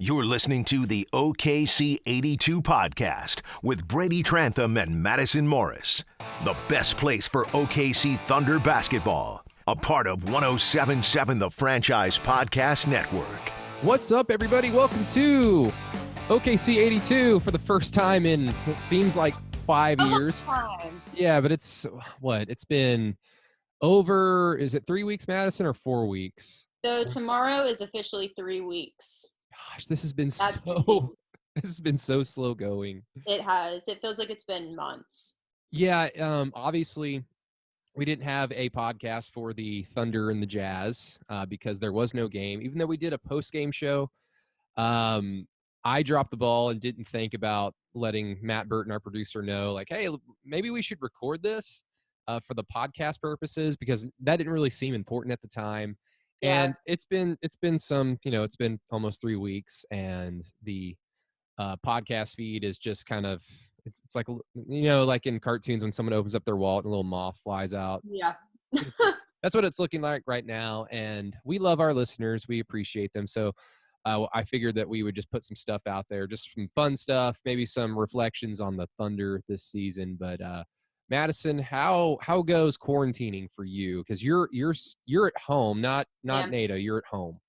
You're listening to the OKC-82 podcast with Brady Trantham and Madysson Morris. The best place for OKC Thunder basketball. A part of 107.7 The Franchise Podcast Network. What's up, everybody? Welcome to OKC-82 for the first time in what seems like 5 years. Yeah, but it's been over, is it 3 weeks, Madysson, or 4 weeks? So tomorrow is officially 3 weeks. Gosh, this has been so slow going. It has. It feels like it's been months. Yeah, obviously we didn't have a podcast for the Thunder and the Jazz because there was no game. Even though we did a post-game show, I dropped the ball and didn't think about letting Matt Burton, our producer, know, like, hey, maybe we should record this for the podcast purposes, because that didn't really seem important at the time. Yeah. And it's been it's been almost 3 weeks, and the podcast feed is just kind of, it's like, like in cartoons when someone opens up their wallet and a little moth flies out. Yeah. That's what it's looking like right now. And we love our listeners. We appreciate them. So I figured that we would just put some stuff out there, just some fun stuff, maybe some reflections on the Thunder this season. But Madysson, how goes quarantining for you? Because you're at home, not NATO. You're at home.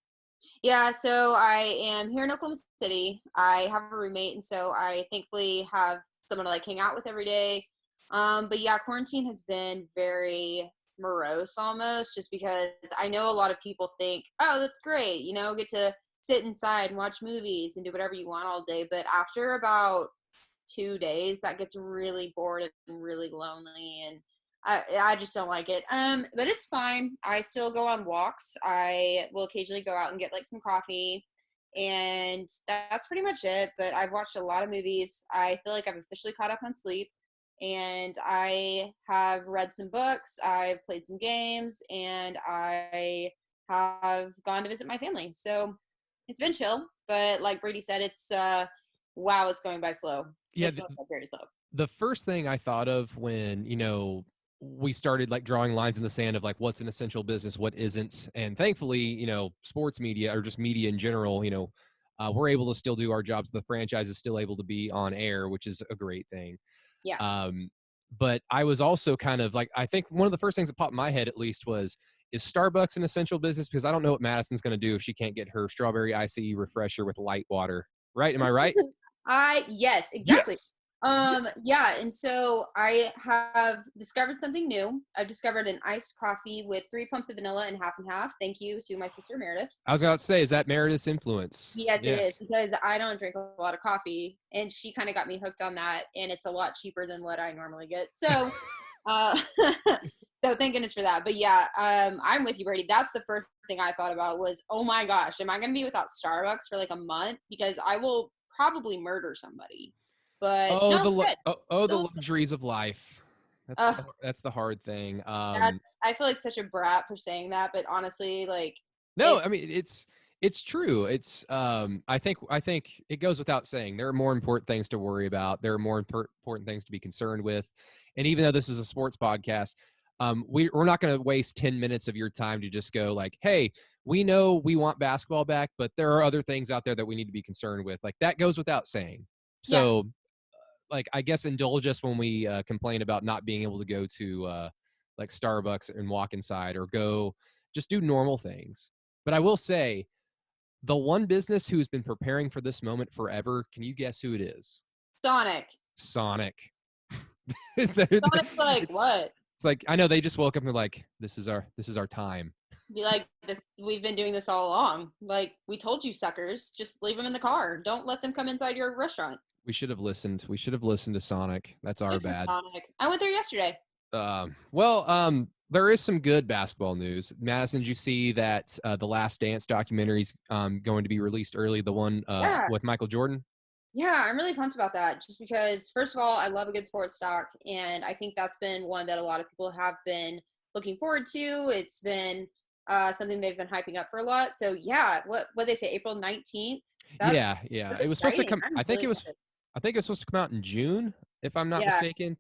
Yeah, so I am here in Oklahoma City. I have a roommate, and so I thankfully have someone to hang out with every day. But yeah, quarantine has been very morose almost, just because I know a lot of people think, oh, that's great, get to sit inside and watch movies and do whatever you want all day. But after about 2 days, that gets really bored and really lonely, and I just don't like it. But it's fine. I still go on walks. I will occasionally go out and get some coffee, and that's pretty much it. But I've watched a lot of movies. I feel like I've officially caught up on sleep, and I have read some books. I've played some games, and I have gone to visit my family. So it's been chill, but like Brady said, it's wow, it's going by slow. Yeah, it's going by very slow. The first thing I thought of when, we started drawing lines in the sand of what's an essential business, what isn't. And thankfully, sports media, or just media in general, we're able to still do our jobs. The franchise is still able to be on air, which is a great thing. Yeah. But I was also kind of I think one of the first things that popped in my head, at least, was, is Starbucks an essential business? Because I don't know what Madysson's going to do if she can't get her strawberry ICE refresher with light water. Right? Am I right? Yes, exactly. Yes. Yeah, and so I have discovered something new. I've discovered an iced coffee with 3 pumps of vanilla and half. Thank you to my sister Meredith. I was about to say, is that Meredith's influence? Yes, it is, because I don't drink a lot of coffee, and she kind of got me hooked on that, and it's a lot cheaper than what I normally get. So, so thank goodness for that. But yeah, I'm with you, Brady. That's the first thing I thought about was, oh my gosh, am I going to be without Starbucks for a month? Because I will probably murder somebody. But the luxuries of life. That's the hard thing. I feel like such a brat for saying that, but honestly, no, I mean it's true. It's I think it goes without saying, there are more important things to worry about. There are more important things to be concerned with. And even though this is a sports podcast, we're not going to waste 10 minutes of your time to just go hey, we know we want basketball back, but there are other things out there that we need to be concerned with. That goes without saying. So, I guess indulge us when we complain about not being able to go to Starbucks and walk inside, or go just do normal things. But I will say, the one business who's been preparing for this moment forever, can you guess who it is? Sonic. Sonic's what? It's I know they just woke up and they're this is our time. Be this, we've been doing this all along. We told you, suckers, just leave them in the car. Don't let them come inside your restaurant. We should have listened. We should have listened to Sonic. That's our bad. Sonic. I went there yesterday. There is some good basketball news. Madysson, did you see that The Last Dance documentary is going to be released early? The one with Michael Jordan? Yeah, I'm really pumped about that, just because, first of all, I love a good sports doc, and I think that's been one that a lot of people have been looking forward to. It's been something they've been hyping up for a lot. So yeah, what they say, April 19th? Yeah. It was supposed to come. I think it was supposed to come out in June, if I'm not mistaken.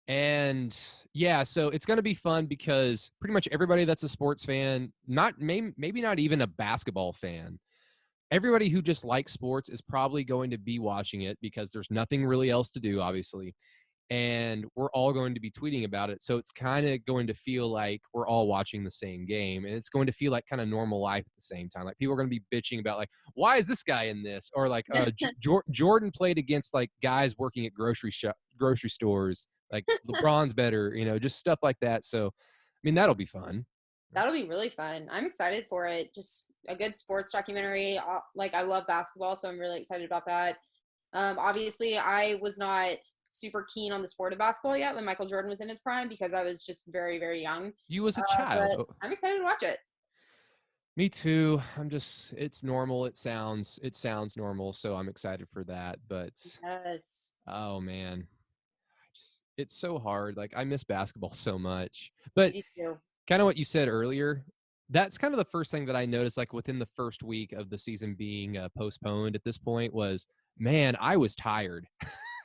And yeah, so it's going to be fun because pretty much everybody that's a sports fan, maybe not even a basketball fan, everybody who just likes sports is probably going to be watching it because there's nothing really else to do, obviously. And we're all going to be tweeting about it. So it's kind of going to feel like we're all watching the same game. And it's going to feel like kind of normal life at the same time. Like people are going to be bitching about like, why is this guy in this? Or like Jordan played against like guys working at grocery stores. Like LeBron's better, just stuff like that. So, I mean, that'll be fun. That'll be really fun. I'm excited for it. Just a good sports documentary. Like I love basketball, so I'm really excited about that. Obviously, I was not super keen on the sport of basketball yet when Michael Jordan was in his prime because I was just very, very young. You was a child. But I'm excited to watch it. Me too. It's normal. It sounds normal. So I'm excited for that. But yes. Oh man, it's so hard. Like I miss basketball so much, but kind of what you said earlier, that's kind of the first thing that I noticed, like within the first week of the season being postponed at this point was, man, I was tired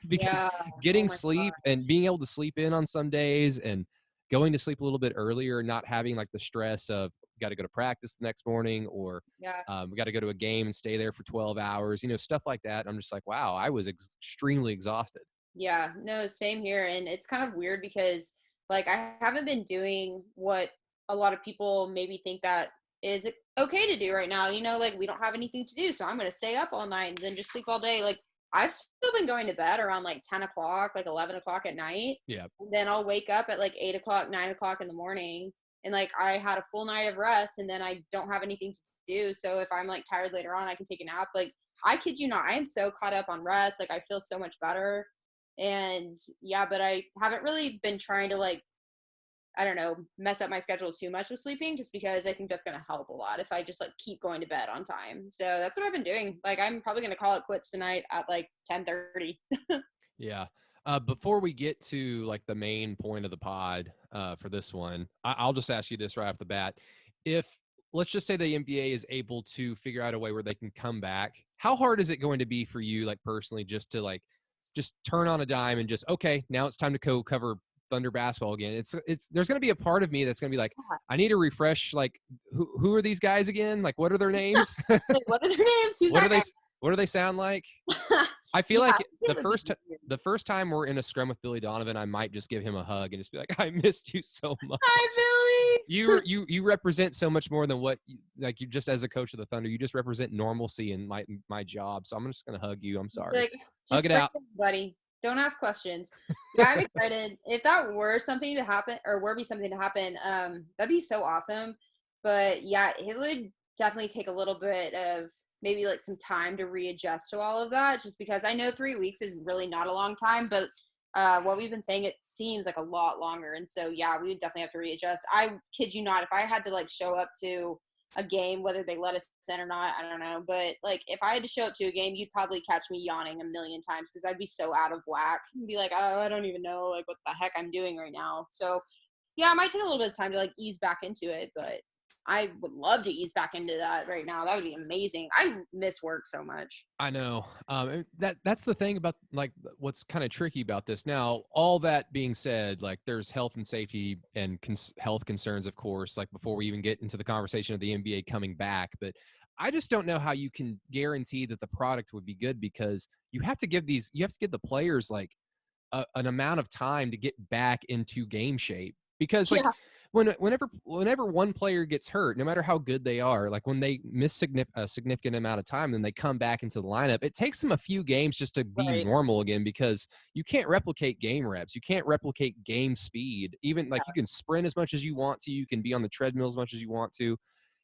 because getting sleep and being able to sleep in on some days and going to sleep a little bit earlier, not having like the stress of got to go to practice the next morning or we got to go to a game and stay there for 12 hours, stuff like that. I'm just like, wow, I was extremely exhausted. Yeah, no, same here. And it's kind of weird because like I haven't been doing what a lot of people maybe think that is okay to do right now. Like we don't have anything to do, so I'm going to stay up all night and then just sleep all day. Like I've still been going to bed around like 10 o'clock, like 11 o'clock at night. Yeah. And then I'll wake up at like 8 o'clock, 9 o'clock in the morning. And like I had a full night of rest and then I don't have anything to do. So if I'm like tired later on, I can take a nap. Like I kid you not, I am so caught up on rest. Like I feel so much better. And but I haven't really been trying to like, I don't know, mess up my schedule too much with sleeping just because I think that's going to help a lot if I just like keep going to bed on time. So that's what I've been doing. Like I'm probably going to call it quits tonight at like 10:30. Yeah. Before we get to like the main point of the pod for this one, I'll just ask you this right off the bat. If let's just say the NBA is able to figure out a way where they can come back, how hard is it going to be for you, like personally, just to like just turn on a dime and just, okay, now it's time to go cover Thunder basketball again? It's there's going to be a part of me that's going to be like, I need to refresh. Like, who are these guys again? Like, what are their names? Like, what are their names? Who's what that do they guy? What do they sound like? I feel like the first time we're in a scrum with Billy Donovan, I might just give him a hug and just be like, I missed you so much. Hi, Billy. You represent so much more than what you just as a coach of the Thunder. You just represent normalcy in my job. So I'm just gonna hug you. I'm sorry. Like, hug it out, buddy. Don't ask questions. Yeah, I'm excited. If that were something to happen, or were be something to happen, that'd be so awesome. But yeah, it would definitely take a little bit of maybe like some time to readjust to all of that, just because I know 3 weeks is really not a long time, but what we've been saying, it seems like a lot longer. And so, yeah, we would definitely have to readjust. I kid you not, if I had to like show up to a game, whether they let us in or not, I don't know. But like if I had to show up to a game, you'd probably catch me yawning a million times because I'd be so out of whack and be like, oh, I don't even know like what the heck I'm doing right now. So yeah, it might take a little bit of time to like ease back into it, but I would love to ease back into that right now. That would be amazing. I miss work so much. I know. That's the thing about like what's kind of tricky about this. Now, all that being said, like there's health and safety and health concerns, of course, like before we even get into the conversation of the NBA coming back. But I just don't know how you can guarantee that the product would be good because you have to give the players like an amount of time to get back into game shape because like whenever one player gets hurt, no matter how good they are, like when they miss a significant amount of time, then they come back into the lineup. It takes them a few games just to be normal again because you can't replicate game reps. You can't replicate game speed. Even like you can sprint as much as you want to. You can be on the treadmill as much as you want to.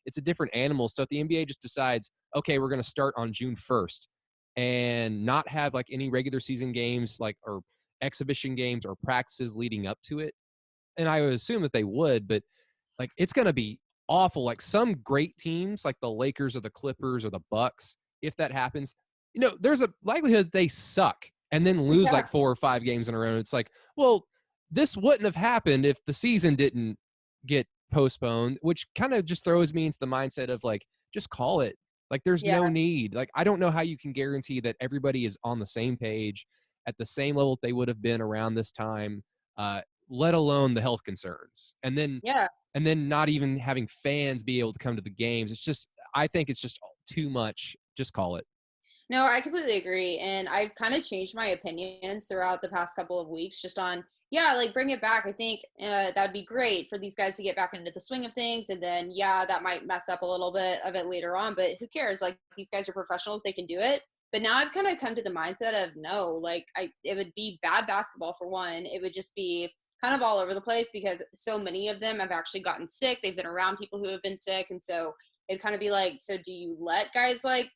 It's a different animal. So if the NBA just decides, okay, we're going to start on June 1st and not have like any regular season games like or exhibition games or practices leading up to it, and I would assume that they would, but like it's going to be awful. Like some great teams like the Lakers or the Clippers or the Bucks, if that happens, there's a likelihood they suck and then lose like 4 or 5 games in a row. And it's like, well, this wouldn't have happened if the season didn't get postponed, which kind of just throws me into the mindset of like, just call it. Like there's no need. Like I don't know how you can guarantee that everybody is on the same page at the same level they would have been around this time, let alone the health concerns. And then not even having fans be able to come to the games. I think it's just too much just call it. No, I completely agree. And I've kind of changed my opinions throughout the past couple of weeks just on, yeah, like bring it back. I think that'd be great for these guys to get back into the swing of things. And then, yeah, that might mess up a little bit of it later on, but who cares? Like, these guys are professionals. They can do it. But now I've kind of come to the mindset of no, like it would be bad basketball for one. It would just be kind of all over the place because so many of them have actually gotten sick. They've been around people who have been sick. And so it'd kind of be like, so do you let guys like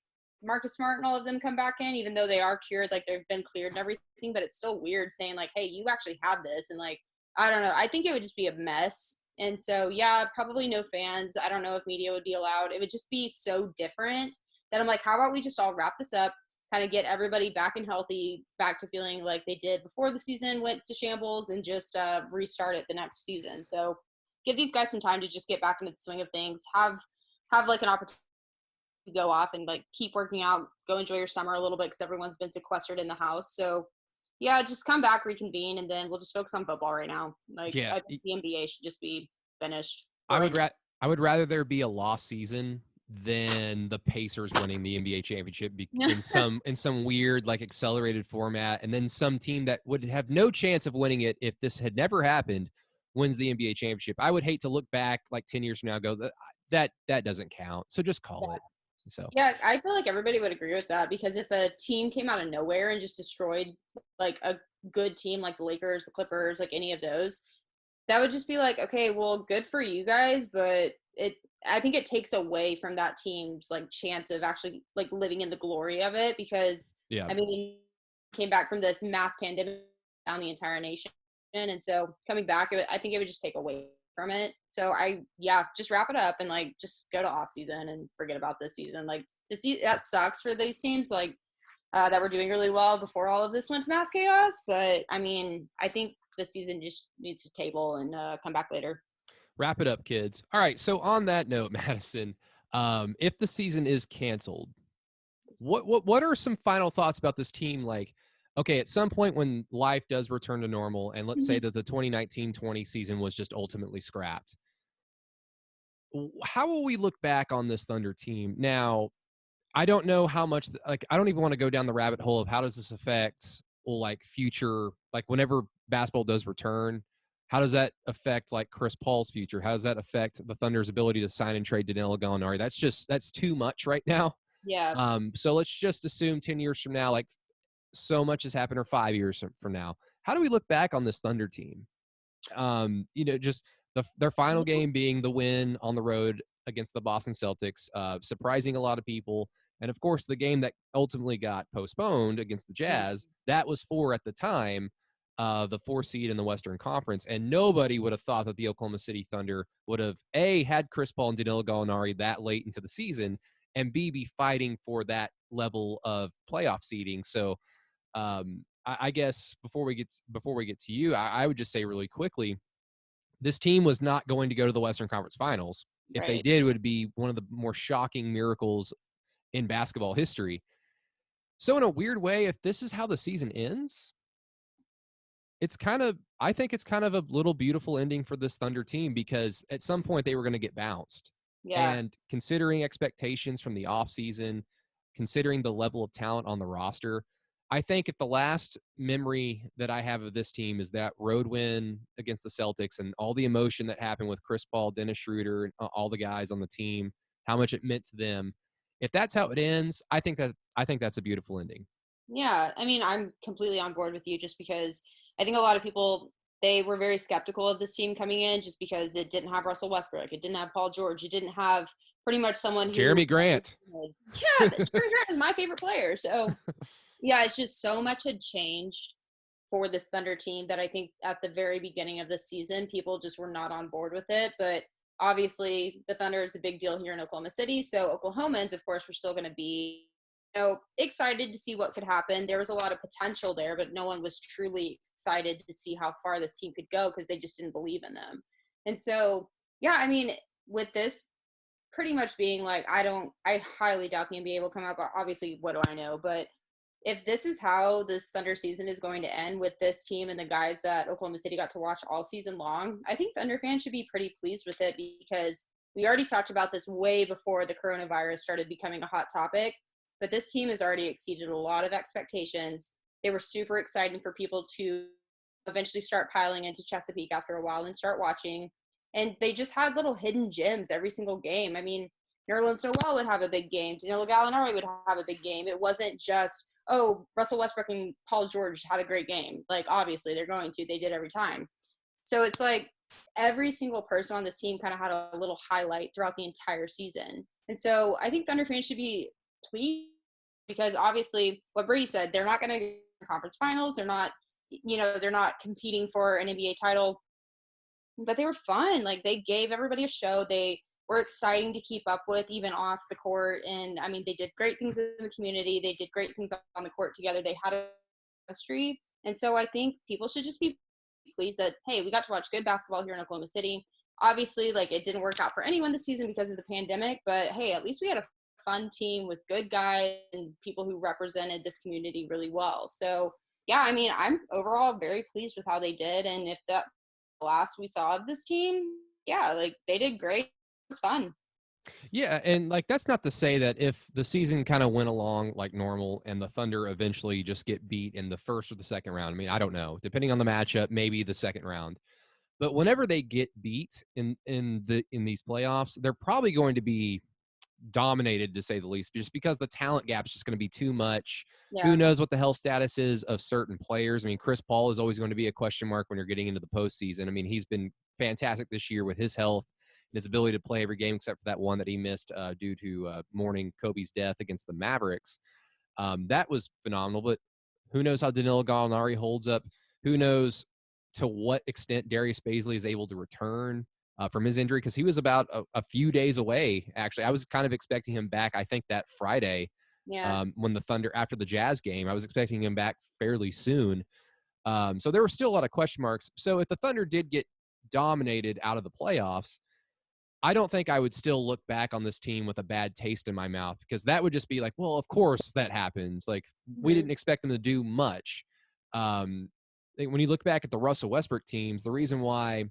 Marcus Smart and all of them come back in, even though they are cured, like they've been cleared and everything, but it's still weird saying like, hey, you actually had this. And like, I don't know. I think it would just be a mess. And so, yeah, probably no fans. I don't know if media would be allowed. It would just be so different that I'm like, how about we just all wrap this up, kind of get everybody back and healthy, back to feeling like they did before the season went to shambles and just restart it the next season. So give these guys some time to just get back into the swing of things, have like an opportunity go off and like keep working out, go enjoy your summer a little bit because everyone's been sequestered in the house. So yeah, just come back, reconvene, and then we'll just focus on football right now. Like Yeah, I think the NBA should just be finished. I would rather there be a lost season than the Pacers winning the NBA championship in some weird like accelerated format, and then some team that would have no chance of winning it if this had never happened wins the NBA championship. I would hate to look back like 10 years from now and go that doesn't count. So just call it. So yeah, I feel like everybody would agree with that because if a team came out of nowhere and just destroyed like a good team like the Lakers, the Clippers, like any of those, that would just be like, okay, well, good for you guys, but I think it takes away from that team's like chance of actually like living in the glory of it because yeah, I mean, came back from this mass pandemic down the entire nation, and so coming back, I think it would just take away from it. So just wrap it up and like just go to off season and forget about this season. Like that sucks for these teams like that were doing really well before all of this went to mass chaos. But I mean, I think this season just needs to table and come back later. wrap it up, kids. All right. So on that note, Madison, if the season is canceled, what are some final thoughts about this team? Like, okay, at some point when life does return to normal, and let's say that the 2019-20 season was just ultimately scrapped, how will we look back on this Thunder team? Now, I don't know how much, like, I don't even want to go down the rabbit hole of how does this affect, like, future, like, whenever basketball does return, how does that affect, like, Chris Paul's future? How does that affect the Thunder's ability to sign and trade Danilo Gallinari? That's too much right now. Yeah. So let's just assume 10 years from now, like, so much has happened, or 5 years from now. How do we look back on this Thunder team? Just their final game being the win on the road against the Boston Celtics, surprising a lot of people. And of course, the game that ultimately got postponed against the Jazz, that was for, at the time, the 4 seed in the Western Conference. And nobody would have thought that the Oklahoma City Thunder would have, A, had Chris Paul and Danilo Gallinari that late into the season, and B, be fighting for that level of playoff seeding. So I guess before we get to you, I would just say really quickly, this team was not going to go to the Western Conference Finals. If they did, it would be one of the more shocking miracles in basketball history. So in a weird way, if this is how the season ends, I think it's kind of a little beautiful ending for this Thunder team, because at some point they were going to get bounced. Yeah. And considering expectations from the offseason, considering the level of talent on the roster, I think if the last memory that I have of this team is that road win against the Celtics and all the emotion that happened with Chris Paul, Dennis Schroeder, and all the guys on the team, how much it meant to them. If that's how it ends, I think that's a beautiful ending. Yeah. I mean, I'm completely on board with you just because I think a lot of people, they were very skeptical of this team coming in just because it didn't have Russell Westbrook. It didn't have Paul George. It didn't have pretty much someone who Jeremy Grant. Yeah, Jeremy Grant is my favorite player. So yeah, it's just so much had changed for this Thunder team that I think at the very beginning of the season, people just were not on board with it. But obviously the Thunder is a big deal here in Oklahoma City. So Oklahomans, of course, were still going to be, excited to see what could happen. There was a lot of potential there, but no one was truly excited to see how far this team could go because they just didn't believe in them. And so, yeah, I mean, with this pretty much being like, I highly doubt the NBA will come up. Obviously, what do I know? But if this is how this Thunder season is going to end with this team and the guys that Oklahoma City got to watch all season long, I think Thunder fans should be pretty pleased with it because we already talked about this way before the coronavirus started becoming a hot topic. but this team has already exceeded a lot of expectations. They were super exciting for people to eventually start piling into Chesapeake after a while and start watching. And they just had little hidden gems every single game. I mean, Nerlens Noel would have a big game. Danilo Gallinari would have a big game. It wasn't just, oh, Russell Westbrook and Paul George had a great game. Like, obviously, they're going to. They did every time. So it's like every single person on this team kind of had a little highlight throughout the entire season. And so I think Thunder fans should be pleased because obviously what Brady said, they're not going to conference finals. They're not, they're not competing for an NBA title, but they were fun. Like, they gave everybody a show. They were exciting to keep up with, even off the court. And I mean, they did great things in the community. They did great things on the court together. They had a chemistry. And so I think people should just be pleased that, hey, we got to watch good basketball here in Oklahoma City. Obviously, like, it didn't work out for anyone this season because of the pandemic, but hey, at least we had a fun team with good guys and people who represented this community really well. So yeah, I mean, I'm overall very pleased with how they did. And if that last we saw of this team, yeah, like, they did great. It was fun. Yeah, and like, that's not to say that if the season kind of went along like normal and the Thunder eventually just get beat in the first or the second round. I mean, I don't know. Depending on the matchup, maybe the second round. But whenever they get beat in these playoffs, they're probably going to be dominated, to say the least, just because the talent gap is just going to be too much. Yeah. Who knows what the health status is of certain players? I mean, Chris Paul is always going to be a question mark when you're getting into the postseason. I mean, he's been fantastic this year with his health and his ability to play every game except for that one that he missed due to mourning Kobe's death against the Mavericks. That was phenomenal, but who knows how Danilo Gallinari holds up? Who knows to what extent Darius Bazley is able to return from his injury, because he was about a few days away, actually. I was kind of expecting him back, I think, that Friday when the Thunder, after the Jazz game. I was expecting him back fairly soon. So there were still a lot of question marks. So if the Thunder did get dominated out of the playoffs, I don't think I would still look back on this team with a bad taste in my mouth, because that would just be like, well, of course that happens. Like, we didn't expect them to do much. When you look back at the Russell Westbrook teams, the reason why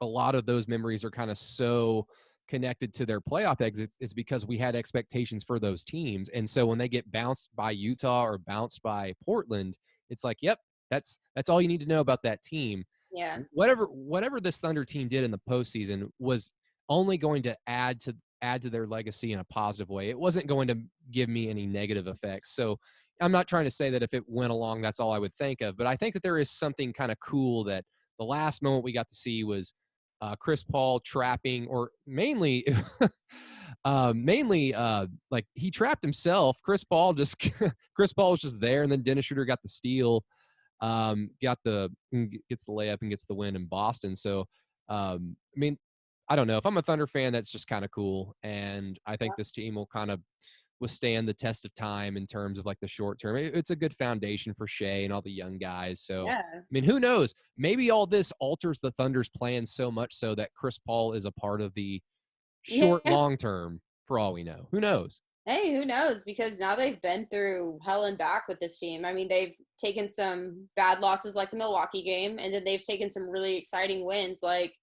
a lot of those memories are kind of so connected to their playoff exits is because we had expectations for those teams. And so when they get bounced by Utah or bounced by Portland, it's like, yep, that's all you need to know about that team. Yeah. Whatever this Thunder team did in the postseason was only going to add to their legacy in a positive way. It wasn't going to give me any negative effects. So I'm not trying to say that if it went along, that's all I would think of, but I think that there is something kind of cool that the last moment we got to see was Chris Paul trapping, or mainly like, he trapped himself. Chris Paul was just there, and then Dennis Schroeder got the steal, gets the layup and gets the win in Boston. So I mean, I don't know. If I'm a Thunder fan, that's just kind of cool, and I think this team will kind of withstand the test of time in terms of like the short term. It's a good foundation for Shea and all the young guys. So, Yeah. I mean, who knows? Maybe all this alters the Thunder's plans so much so that Chris Paul is a part of the short, long term, for all we know. Who knows? Hey, who knows? Because now they've been through hell and back with this team. I mean, they've taken some bad losses like the Milwaukee game, and then they've taken some really exciting wins like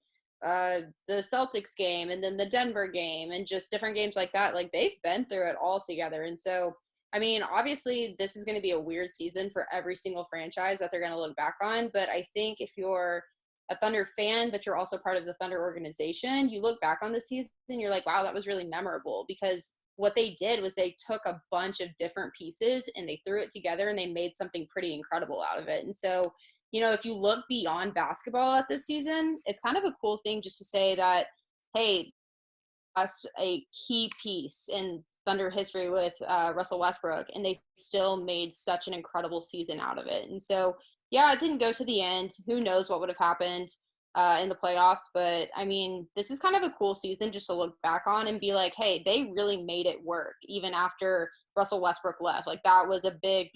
the Celtics game and then the Denver game and just different games like that. Like, they've been through it all together. And so, I mean, obviously this is going to be a weird season for every single franchise that they're going to look back on. But I think if you're a Thunder fan, but you're also part of the Thunder organization, you look back on the season and you're like, wow, that was really memorable, because what they did was they took a bunch of different pieces and they threw it together and they made something pretty incredible out of it. And so, if you look beyond basketball at this season, it's kind of a cool thing just to say that, hey, that's a key piece in Thunder history with Russell Westbrook, and they still made such an incredible season out of it. And so, yeah, it didn't go to the end. Who knows what would have happened in the playoffs, but I mean, this is kind of a cool season just to look back on and be like, hey, they really made it work even after Russell Westbrook left. Like, that was a big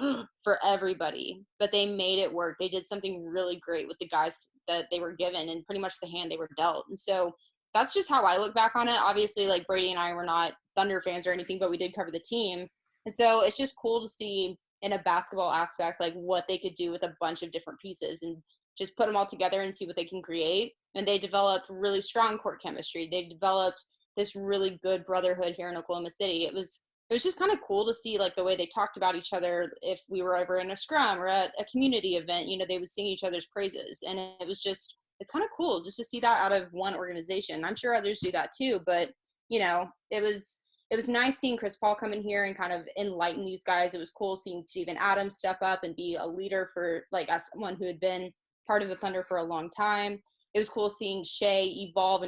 for everybody, but they made it work. They did something really great with the guys that they were given and pretty much the hand they were dealt. And so that's just how I look back on it. Obviously, like, Brady and I were not Thunder fans or anything, but we did cover the team. And so it's just cool to see in a basketball aspect, like, what they could do with a bunch of different pieces and just put them all together and see what they can create. And they developed really strong court chemistry. They developed this really good brotherhood here in Oklahoma City. It was it was just kind of cool to see like the way they talked about each other. If we were ever in a scrum or at a community event, they would sing each other's praises. And it was just, it's kind of cool just to see that out of one organization. I'm sure others do that too, but it was nice seeing Chris Paul come in here and kind of enlighten these guys. It was cool seeing Steven Adams step up and be a leader for, like, as someone who had been part of the Thunder for a long time. It was cool seeing Shea evolve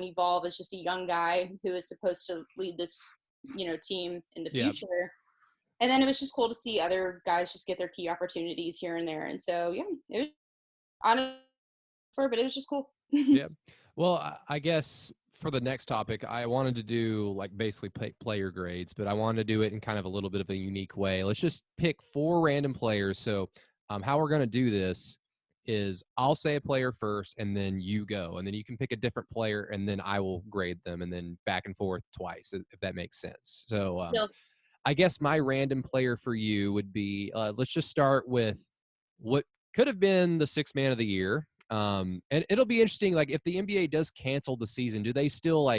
as just a young guy who is supposed to lead this, team in the future. And then it was just cool to see other guys just get their key opportunities here and there. And so, yeah, it was honestly, but it was just cool. Yeah. Well, I guess for the next topic, I wanted to do like basically player grades, but I wanted to do it in kind of a little bit of a unique way. Let's just pick 4 random players. So how we're going to do this is I'll say a player first and then you go, and then you can pick a different player and then I will grade them and then back and forth twice, if that makes sense. So I guess my random player for you would be, let's just start with what could have been the 6th man of the year. And it'll be interesting, like if the NBA does cancel the season, do they still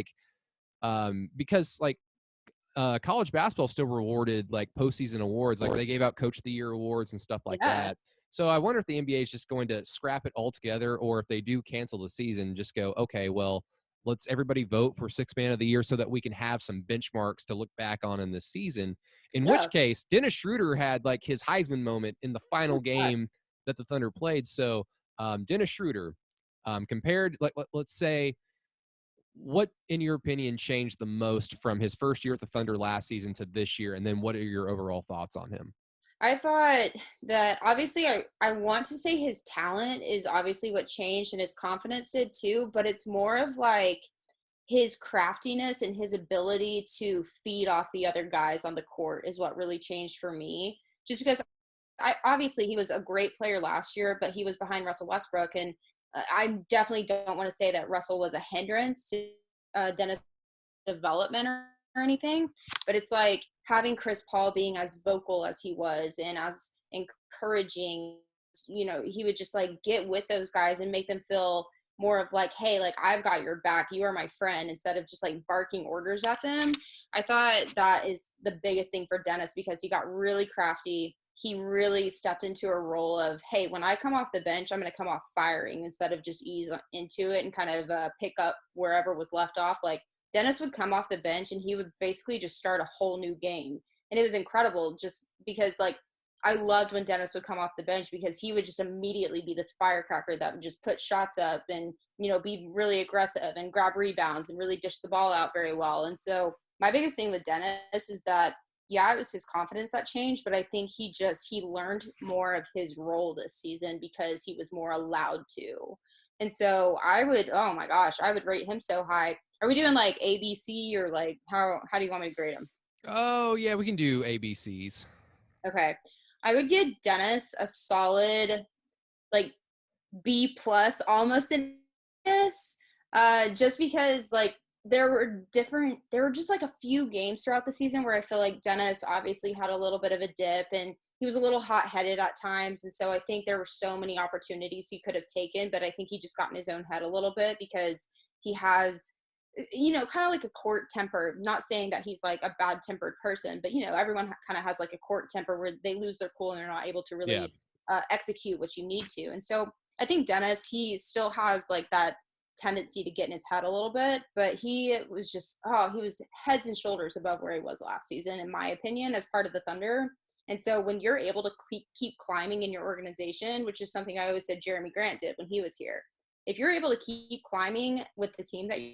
because like college basketball still rewarded like postseason awards, like they gave out Coach of the Year awards and stuff like that. So I wonder if the NBA is just going to scrap it altogether, or if they do cancel the season, just go, okay, well, let's everybody vote for 6th man of the year so that we can have some benchmarks to look back on in this season. In which case, Dennis Schroeder had like his Heisman moment in the final game that the Thunder played. So Dennis Schroeder, compared, let's say, what, in your opinion, changed the most from his first year at the Thunder last season to this year? And then what are your overall thoughts on him? I thought that obviously I want to say his talent is obviously what changed, and his confidence did too, but it's more of like his craftiness and his ability to feed off the other guys on the court is what really changed for me. Just because obviously he was a great player last year, but he was behind Russell Westbrook, and I definitely don't want to say that Russell was a hindrance to Dennis' development or anything, but it's like having Chris Paul being as vocal as he was and as encouraging, he would just like get with those guys and make them feel more of like, hey, like I've got your back, you are my friend, instead of just like barking orders at them. I thought that is the biggest thing for Dennis, because he got really crafty. He really stepped into a role of, hey, when I come off the bench, I'm going to come off firing instead of just ease into it and kind of pick up wherever was left off. Like Dennis would come off the bench and he would basically just start a whole new game. And it was incredible just because like I loved when Dennis would come off the bench, because he would just immediately be this firecracker that would just put shots up and, be really aggressive and grab rebounds and really dish the ball out very well. And so my biggest thing with Dennis is that, yeah, it was his confidence that changed, but I think he learned more of his role this season because he was more allowed to. And so I would rate him so high. Are we doing like A, B, C, or like how do you want me to grade him? Oh, yeah, we can do ABCs. Okay. I would give Dennis a solid like B plus almost in this, just because like there were just like a few games throughout the season where I feel like Dennis obviously had a little bit of a dip and he was a little hot-headed at times. And so I think there were so many opportunities he could have taken, but I think he just got in his own head a little bit because he has, kind of like a court temper. Not saying that he's like a bad-tempered person, but, everyone kind of has like a court temper where they lose their cool and they're not able to really execute what you need to. And so I think Dennis, he still has like that tendency to get in his head a little bit, but he was heads and shoulders above where he was last season, in my opinion, as part of the Thunder. And so when you're able to keep climbing in your organization, which is something I always said Jeremy Grant did when he was here, if you're able to keep climbing with the team that you're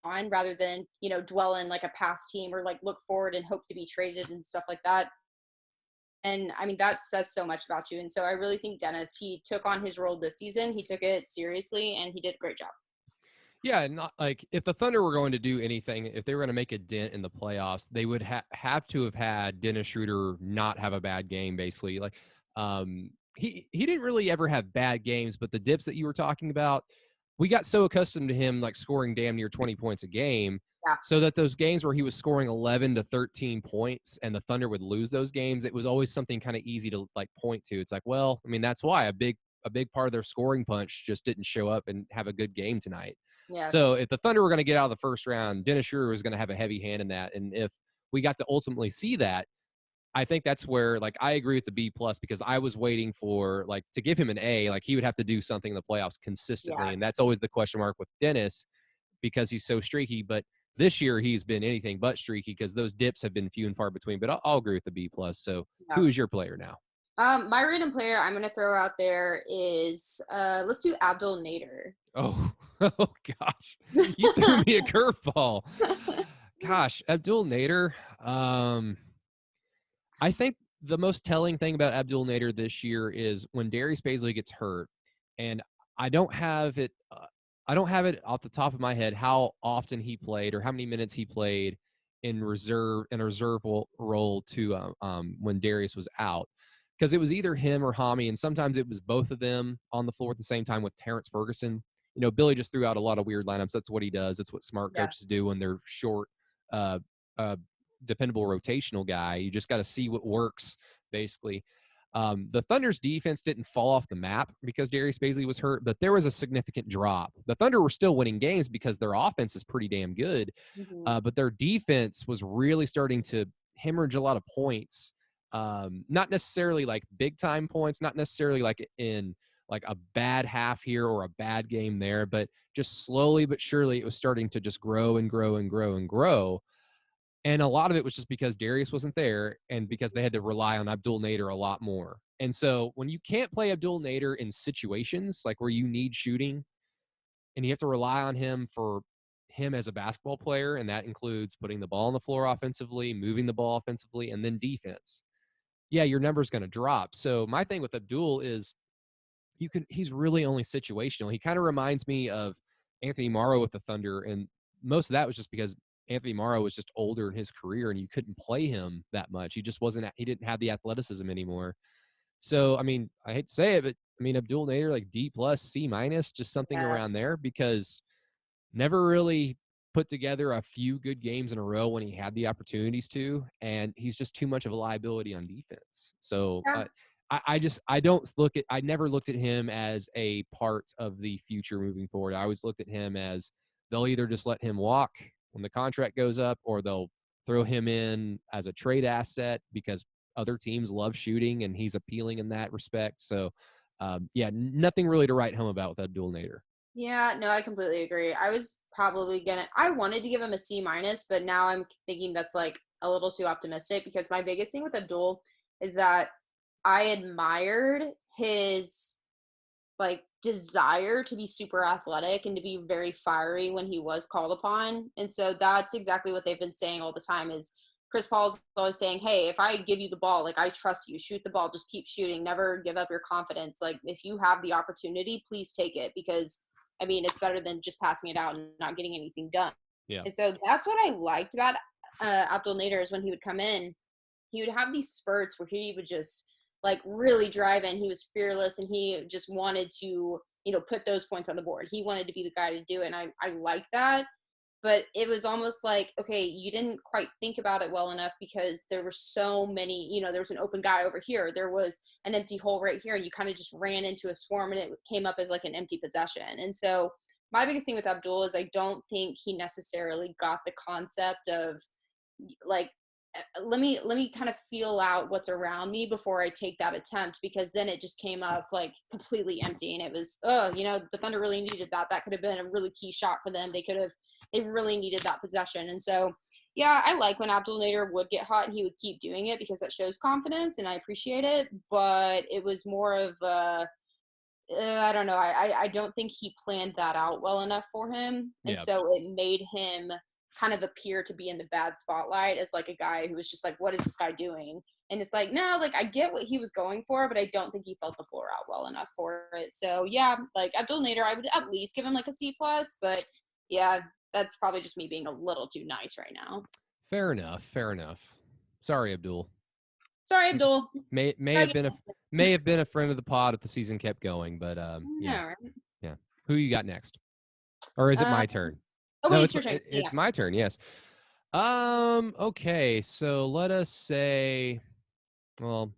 on, rather than, dwell in like a past team or like look forward and hope to be traded and stuff like that. And I mean, that says so much about you. And so I really think Dennis, he took on his role this season. He took it seriously and he did a great job. Yeah, not like if the Thunder were going to do anything, if they were going to make a dent in the playoffs, they would have to have had Dennis Schroeder not have a bad game. Basically, like he didn't really ever have bad games, but the dips that you were talking about, we got so accustomed to him like scoring damn near 20 points a game, so that those games where he was scoring 11 to 13 points and the Thunder would lose those games, it was always something kind of easy to like point to. It's like, well, I mean, that's why a big part of their scoring punch just didn't show up and have a good game tonight. Yeah. So if the Thunder were going to get out of the first round, Dennis Schroeder was going to have a heavy hand in that. And if we got to ultimately see that, I think that's where, like, I agree with the B plus, because I was waiting for, like, to give him an A, like, he would have to do something in the playoffs consistently. Yeah. And that's always the question mark with Dennis, because he's so streaky. But this year he's been anything but streaky, because those dips have been few and far between. But I'll agree with the B plus. So Yeah. who is your player now? My random player I'm going to throw out there is, let's do Abdul Nader. Oh, oh gosh. You threw me a curveball. Gosh, Abdul Nader. I think the most telling thing about Abdul Nader this year is when Darius Bazley gets hurt, and I don't have it off the top of my head how often he played or how many minutes he played in a reserve role to when Darius was out, because it was either him or Hami, and sometimes it was both of them on the floor at the same time with Terrence Ferguson. You know, Billy just threw out a lot of weird lineups. That's what he does. That's what smart coaches do when they're short, uh, dependable rotational guy. You just got to see what works, basically. The Thunder's defense didn't fall off the map because Darius Bazley was hurt, but there was a significant drop. The Thunder were still winning games because their offense is pretty damn good, but their defense was really starting to hemorrhage a lot of points. Not necessarily like big time points, not necessarily like in like a bad half here or a bad game there, but just slowly but surely it was starting to just grow and grow and grow and grow. And a lot of it was just because Darius wasn't there and because they had to rely on Abdul Nader a lot more. And so when you can't play Abdul Nader in situations like where you need shooting and you have to rely on him for him as a basketball player, and that includes putting the ball on the floor offensively, moving the ball offensively, and then defense, yeah, your number's going to drop. So my thing with Abdul is he's really only situational. He kind of reminds me of Anthony Morrow with the Thunder, and most of that was just because Anthony Morrow was just older in his career and you couldn't play him that much. He didn't have the athleticism anymore. So, I mean, I hate to say it, but I mean, Abdul Nader, like D plus, C minus, just something around there, because never really put together a few good games in a row when he had the opportunities to, and he's just too much of a liability on defense. So I never looked at him as a part of the future moving forward. I always looked at him as they'll either just let him walk when the contract goes up, or they'll throw him in as a trade asset because other teams love shooting and he's appealing in that respect. So, nothing really to write home about with Abdul Nader. Yeah, no, I completely agree. I wanted to give him a C minus, but now I'm thinking that's like a little too optimistic, because my biggest thing with Abdul is that I admired his like desire to be super athletic and to be very fiery when he was called upon. And so that's exactly what they've been saying all the time is Chris Paul's always saying, hey, if I give you the ball, like I trust you, shoot the ball, just keep shooting, never give up your confidence. Like if you have the opportunity, please take it, because I mean, it's better than just passing it out and not getting anything done. Yeah. And so that's what I liked about Abdul Nader is when he would come in, he would have these spurts where he would just like really drive in. He was fearless and he just wanted to, put those points on the board. He wanted to be the guy to do it. And I like that. But it was almost like, okay, you didn't quite think about it well enough, because there were so many, there was an open guy over here. There was an empty hole right here. And you kind of just ran into a swarm and it came up as like an empty possession. And so my biggest thing with Abdul is I don't think he necessarily got the concept of like, let me kind of feel out what's around me before I take that attempt, because then it just came up like completely empty. And it was, the Thunder really needed that. That could have been a really key shot for them. They really needed that possession. And so, yeah, I like when Abdul Nader would get hot and he would keep doing it, because that shows confidence and I appreciate it. But it was more of I don't know. I don't think he planned that out well enough for him. And so it made him kind of appear to be in the bad spotlight as like a guy who was just like, what is this guy doing? And it's like, no, like I get what he was going for, but I don't think he felt the floor out well enough for it. So yeah, like Abdul Nader, I would at least give him like a C plus, but yeah, that's probably just me being a little too nice right now. Fair enough. Sorry, Abdul. May have been a friend of the pod if the season kept going, but yeah. Who you got next? Or is it my turn? Oh, wait, it's your turn. It's my turn, yes. Okay, so let us say, well,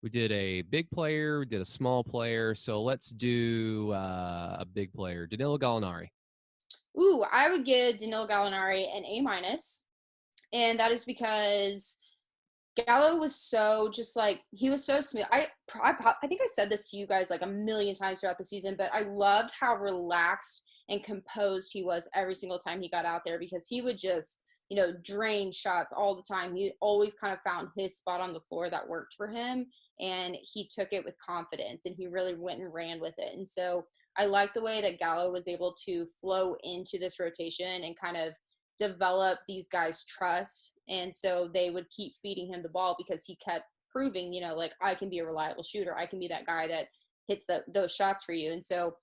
we did a big player, we did a small player, so let's do a big player, Danilo Gallinari. Ooh, I would give Danilo Gallinari an A minus. And that is because Gallo was so just like, he was so smooth. I think I said this to you guys like a million times throughout the season, but I loved how relaxed and composed he was every single time he got out there, because he would just, drain shots all the time. He always kind of found his spot on the floor that worked for him, and he took it with confidence, and he really went and ran with it. And so I like the way that Gallo was able to flow into this rotation and kind of develop these guys' trust. And so they would keep feeding him the ball because he kept proving, like, I can be a reliable shooter. I can be that guy that hits those shots for you. And so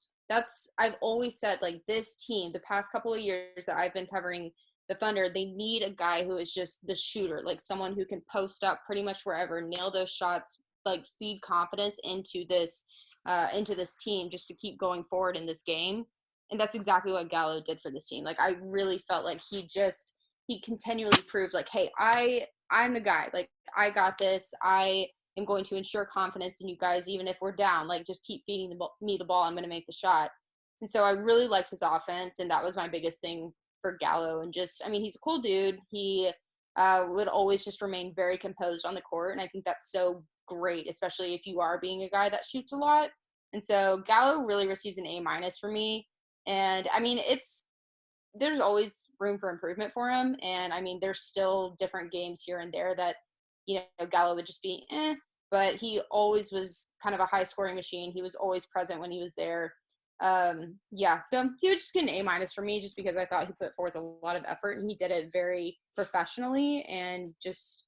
I've always said, like, this team, the past couple of years that I've been covering the Thunder, they need a guy who is just the shooter, like someone who can post up pretty much wherever, nail those shots, like feed confidence into this team just to keep going forward in this game. And that's exactly what Gallo did for this team. Like, I really felt like he continually proved, like, hey, I'm the guy. Like, I got this. I am going to ensure confidence in you guys, even if we're down. Like, just keep feeding me the ball. I'm going to make the shot. And so I really liked his offense, and that was my biggest thing for Gallo. And just, I mean, he's a cool dude. He would always just remain very composed on the court, and I think that's so great, especially if you are being a guy that shoots a lot. And so Gallo really receives an A- for me. And I mean, there's always room for improvement for him. And I mean, there's still different games here and there that, Gallo would just be, but he always was kind of a high scoring machine. He was always present when he was there. So he would just get an A- for me, just because I thought he put forth a lot of effort, and he did it very professionally and just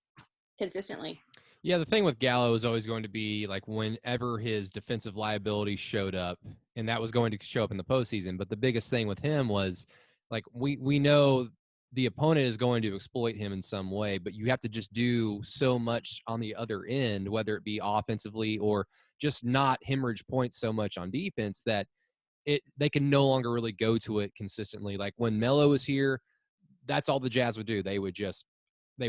consistently. Yeah, the thing with Gallo is always going to be like whenever his defensive liability showed up, and that was going to show up in the postseason. But the biggest thing with him was like we know the opponent is going to exploit him in some way, but you have to just do so much on the other end, whether it be offensively or just not hemorrhage points so much on defense, that they can no longer really go to it consistently. Like when Melo was here, that's all the Jazz would do. They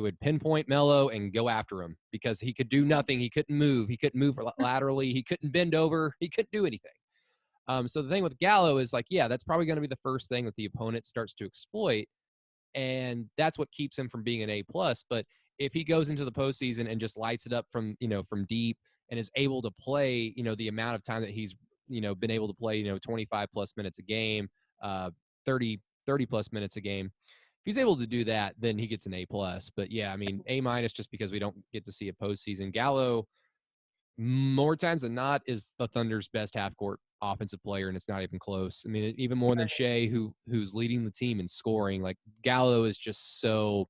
would pinpoint Melo and go after him because he could do nothing. He couldn't move. He couldn't move laterally. He couldn't bend over. He couldn't do anything. So the thing with Gallo is like, yeah, that's probably going to be the first thing that the opponent starts to exploit, and that's what keeps him from being an A+. But if he goes into the postseason and just lights it up from deep and is able to play, the amount of time that he's, been able to play, 25 plus minutes a game, 30 plus minutes a game. If he's able to do that, then he gets an A+. But yeah, I mean, A- just because we don't get to see a postseason. Gallo, more times than not, is the Thunder's best half-court offensive player, and it's not even close. I mean, even more than Shea, who's leading the team in scoring. Like, Gallo is just so.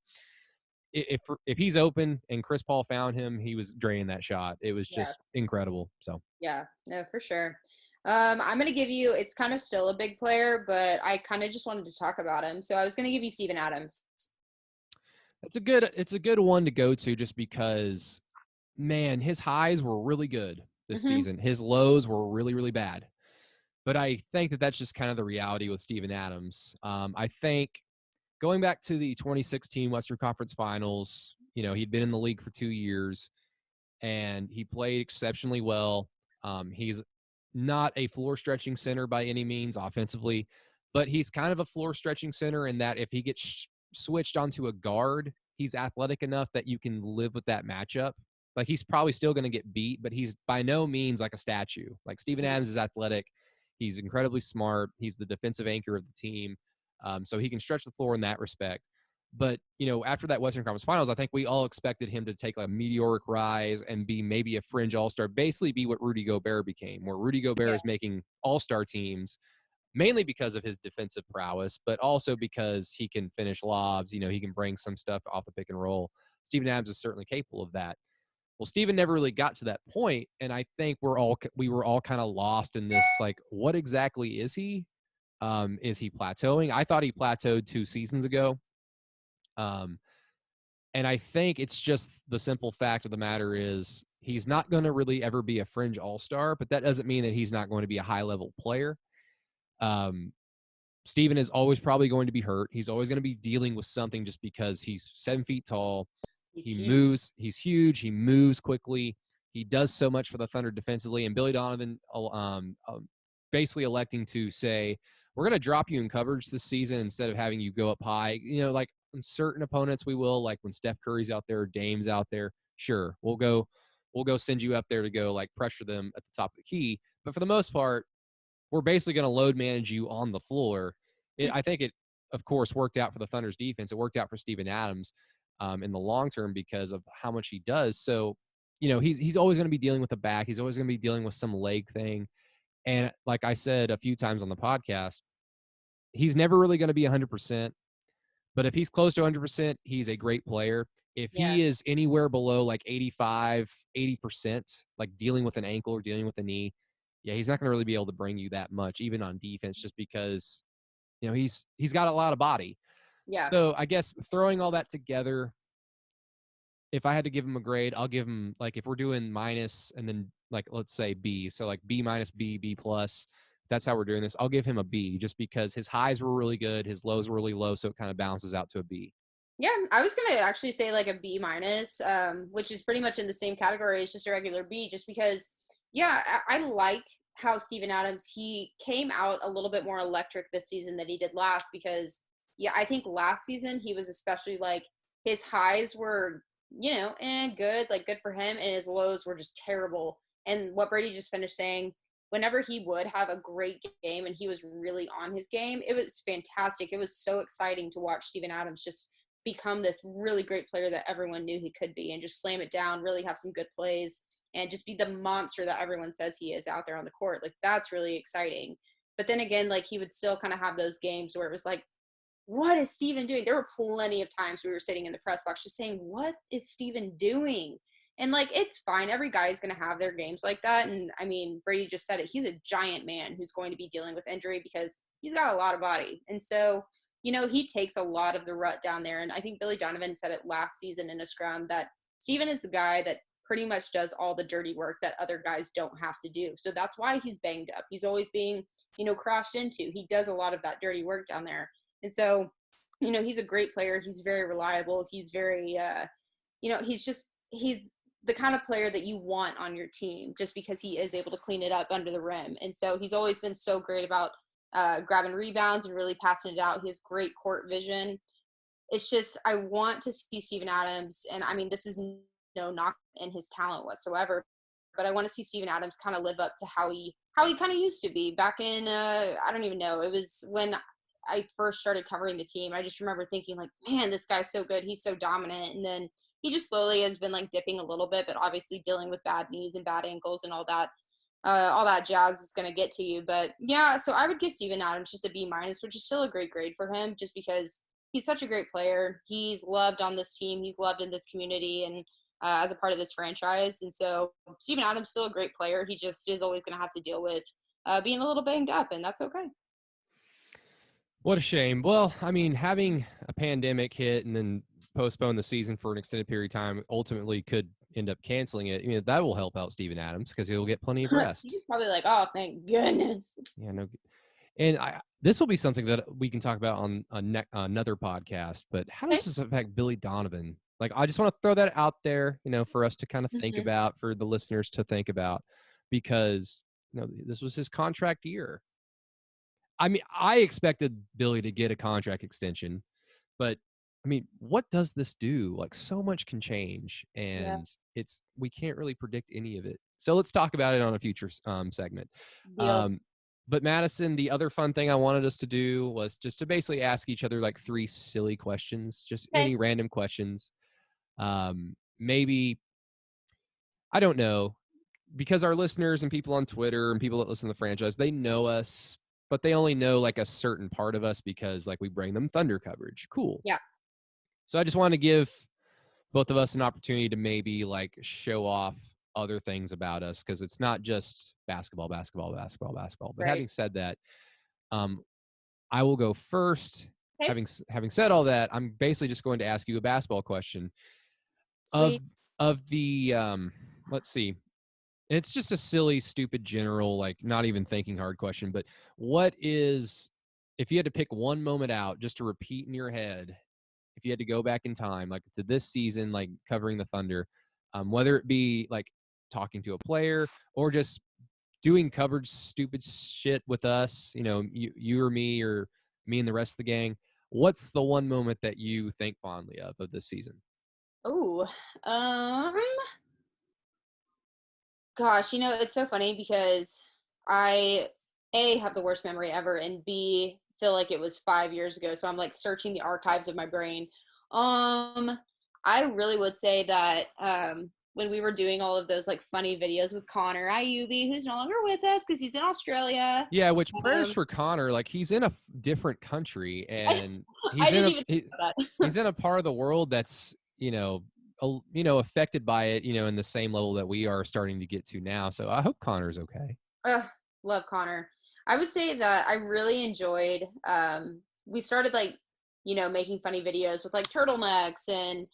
If he's open and Chris Paul found him, he was draining that shot. It was just incredible. So yeah, no, for sure. I'm going to give you, it's kind of still a big player, but I kind of just wanted to talk about him. So I was going to give you Steven Adams. it's a good one to go to, just because, man, his highs were really good this season. His lows were really, really bad. But I think that that's just kind of the reality with Steven Adams. I think going back to the 2016 Western Conference Finals, he'd been in the league for 2 years, and he played exceptionally well. He's not a floor-stretching center by any means offensively, but he's kind of a floor-stretching center in that if he gets switched onto a guard, he's athletic enough that you can live with that matchup. Like, he's probably still going to get beat, but he's by no means like a statue. Like, Steven Adams is athletic. He's incredibly smart. He's the defensive anchor of the team. So he can stretch the floor in that respect. But, after that Western Conference Finals, I think we all expected him to take a meteoric rise and be maybe a fringe all-star, basically be what Rudy Gobert became, where Rudy Gobert is making all-star teams mainly because of his defensive prowess, but also because he can finish lobs. He can bring some stuff off the pick and roll. Steven Adams is certainly capable of that. Well, Steven never really got to that point, and I think we were all kind of lost in this, like, what exactly is he? Is he plateauing? I thought he plateaued 2 seasons ago. And I think it's just the simple fact of the matter is he's not going to really ever be a fringe all-star, but that doesn't mean that he's not going to be a high-level player. Steven is always probably going to be hurt. He's always going to be dealing with something just because he's 7 feet tall. He moves. He's huge. He moves quickly. He does so much for the Thunder defensively. And Billy Donovan basically electing to say, we're going to drop you in coverage this season instead of having you go up high. Like, on certain opponents we will, like when Steph Curry's out there, Dame's out there, sure, we'll go send you up there to go like pressure them at the top of the key. But for the most part, we're basically going to load manage you on the floor. I think it, of course, worked out for the Thunder's defense. It worked out for Steven Adams in the long term because of how much he does. So, he's always going to be dealing with the back. He's always going to be dealing with some leg thing. And like I said a few times on the podcast, he's never really going to be 100%. But if he's close to 100%, he's a great player. If he is anywhere below like 85, 80%, like dealing with an ankle or dealing with a knee, yeah, he's not going to really be able to bring you that much, even on defense, just because, he's got a lot of body. Yeah. So I guess throwing all that together, if I had to give him a grade, I'll give him, like, if we're doing minus and then, like, let's say B. So, like, B minus, B, B plus. That's how we're doing this. I'll give him a B just because his highs were really good. His lows were really low. So it kind of balances out to a B. Yeah, I was going to actually say like a B minus, which is pretty much in the same category as just a regular B, just because, I like how Steven Adams, he came out a little bit more electric this season than he did last because, I think last season he was especially like his highs were, good, like good for him, and his lows were just terrible. And what Brady just finished saying, whenever he would have a great game and he was really on his game, it was fantastic. It was so exciting to watch Steven Adams just become this really great player that everyone knew he could be and just slam it down, really have some good plays, and just be the monster that everyone says he is out there on the court. Like, that's really exciting. But then again, like, he would still kind of have those games where it was like, what is Steven doing? There were plenty of times we were sitting in the press box just saying, what is Steven doing? And, like, it's fine. Every guy is going to have their games like that. And, I mean, Brady just said it. He's a giant man who's going to be dealing with injury because he's got a lot of body. And so, he takes a lot of the rut down there. And I think Billy Donovan said it last season in a scrum that Steven is the guy that pretty much does all the dirty work that other guys don't have to do. So that's why he's banged up. He's always being, crashed into. He does a lot of that dirty work down there. And so, he's a great player. He's very reliable. He's very, he's the kind of player that you want on your team just because he is able to clean it up under the rim. And so he's always been so great about grabbing rebounds and really passing it out. He has great court vision. It's just, I want to see Steven Adams, and I mean, this is no knock in his talent whatsoever, but I want to see Steven Adams kind of live up to how he kind of used to be back in, I don't even know. It was when I first started covering the team. I just remember thinking like, man, this guy's so good. He's so dominant. And then he just slowly has been like dipping a little bit, but obviously dealing with bad knees and bad ankles and all that jazz is going to get to you. But yeah, so I would give Steven Adams just a B minus, which is still a great grade for him just because he's such a great player. He's loved on this team. He's loved in this community and as a part of this franchise. And so Steven Adams still a great player. He just is always going to have to deal with being a little banged up, and that's okay. What a shame. Well, I mean, having a pandemic hit and then postpone the season for an extended period of time ultimately could end up canceling it. I mean, that will help out Steven Adams because he'll get plenty of rest. He's probably like, oh, thank goodness. Yeah, no. And this will be something that we can talk about on another podcast. But how does this affect Billy Donovan? Like, I just want to throw that out there, for us to kind of think about, for the listeners to think about, because this was his contract year. I mean, I expected Billy to get a contract extension, but I mean, what does this do? Like, so much can change, and we can't really predict any of it. So let's talk about it on a future segment. But Madysson, the other fun thing I wanted us to do was just to basically ask each other like 3 silly questions, just any random questions. Maybe, I don't know, because our listeners and people on Twitter and people that listen to the franchise, they know us, but they only know like a certain part of us because like we bring them Thunder coverage. Cool. Yeah. So I just want to give both of us an opportunity to maybe like show off other things about us, because it's not just basketball. But Right. Having said that, I will go first. Okay. Having said all that, I'm basically just going to ask you a basketball question. Sweet. Of the let's see. It's just a silly, stupid, general, like not even thinking hard question. But what is, if you had to pick one moment out just to repeat in your head, if you had to go back in time, like to this season, like covering the Thunder, whether it be like talking to a player or just doing coverage stupid shit with us, you or me or me and the rest of the gang, what's the one moment that you think fondly of this season? Ooh, gosh, it's so funny because I A, have the worst memory ever, and B, feel like it was 5 years ago. So I'm like searching the archives of my brain. Um, I really would say that when we were doing all of those like funny videos with Connor Ayubi, who's no longer with us because he's in Australia. Yeah, which prayers Um, for Connor. Like, he's in a different country, and I he's in didn't a even think about that. he's in a part of the world that's affected by it, in the same level that we are starting to get to now. So I hope Connor's okay. Ugh, love Connor. I would say that I really enjoyed we started like, making funny videos with like turtlenecks and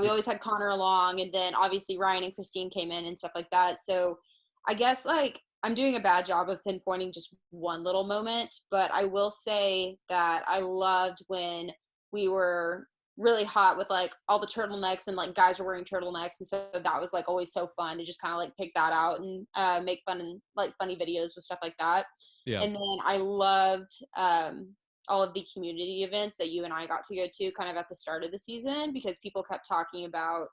we always had Connor along, and then obviously Ryan and Christine came in and stuff like that. So I guess like I'm doing a bad job of pinpointing just one little moment, but I will say that I loved when we were really hot with like all the turtlenecks and like guys were wearing turtlenecks, and so that was like always so fun to just kind of like pick that out and make fun and like funny videos with stuff like that. Yeah. And then I loved all of the community events that you and I got to go to kind of at the start of the season, because people kept talking about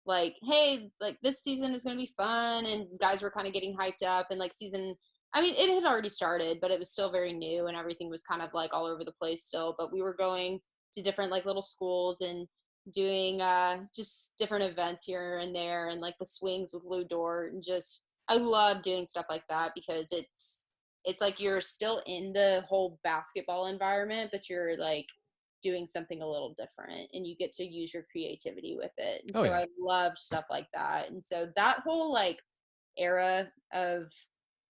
like, hey, like this season is going to be fun, and guys were kind of getting hyped up, and like it had already started, but it was still very new and everything was kind of like all over the place still, but we were going to different like little schools and doing just different events here and there, and like the swings with Lou Dort, and just I love doing stuff like that because it's like you're still in the whole basketball environment, but you're like doing something a little different and you get to use your creativity with it. And so Yeah. I loved stuff like that. And so that whole like era of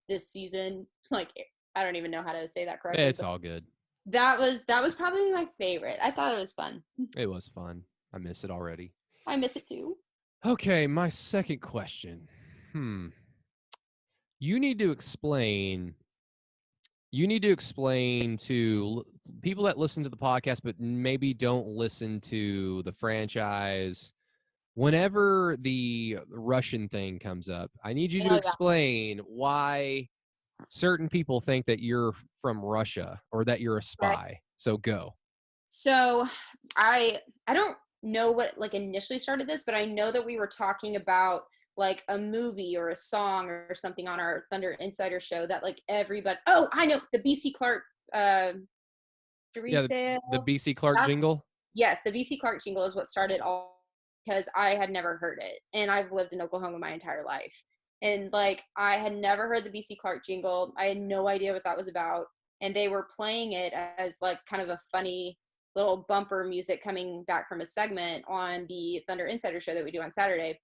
this season, like I don't even know how to say that correctly. It's all good. That was probably my favorite. I thought it was fun. It was fun. I miss it already. I miss it too. Okay, my second question. You need to explain to people that listen to the podcast but maybe don't listen to the franchise, whenever the Russian thing comes up, I need you to explain why certain people think that you're from Russia or that you're a spy. So go. So I don't know what like initially started this, but I know that we were talking about like a movie or a song or something on our Thunder Insider show that like everybody, oh, I know, the BC Clark the BC Clark jingle. Yes, the BC Clark jingle is what started all, because I had never heard it, and I've lived in Oklahoma my entire life, and like I had never heard the BC Clark jingle. I had no idea what that was about, and they were playing it as like kind of a funny little bumper music coming back from a segment on the Thunder Insider show that we do on Saturday.